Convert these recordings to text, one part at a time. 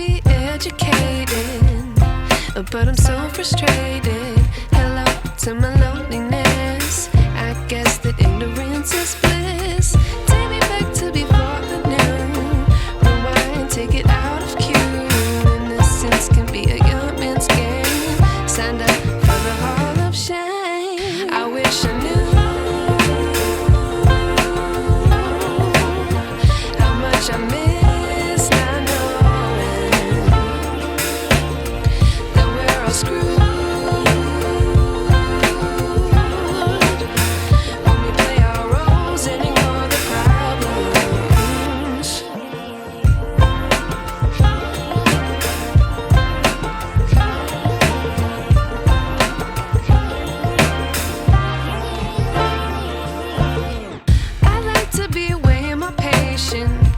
be educated, but I'm so frustrated. Hello to my loneliness. I guess that ignorance is bliss. Take me back to before I knew. Rewind, take it out of cue. Innocence can be a young man's game. Signed up for the hall of shame. I wish I knew how much I miss not knowing that we're all screwed.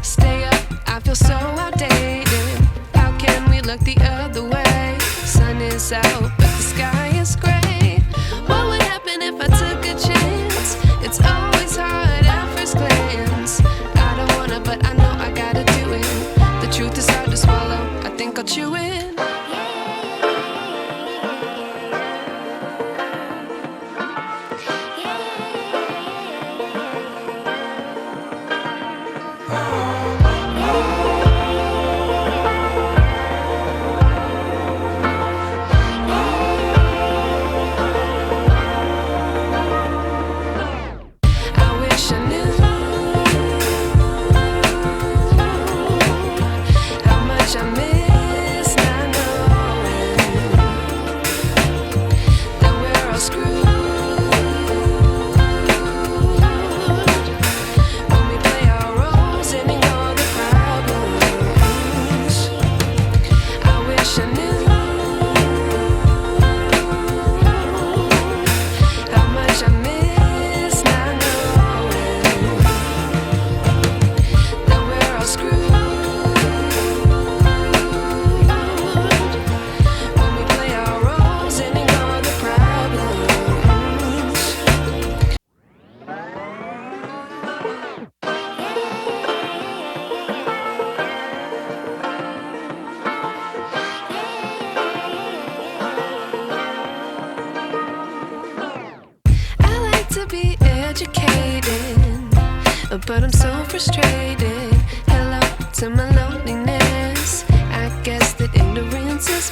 Stay up, I feel so outdated. How can we look the other way? Sun is out, but the sky is gray. What would happen if I took a chance? It's always hard at first glance. I don't wanna, but I know I gotta do it. The truth is hard to swallow, I think I'll chew it. To be educated, but I'm so frustrated. Hello to my loneliness. I guess that ignorance is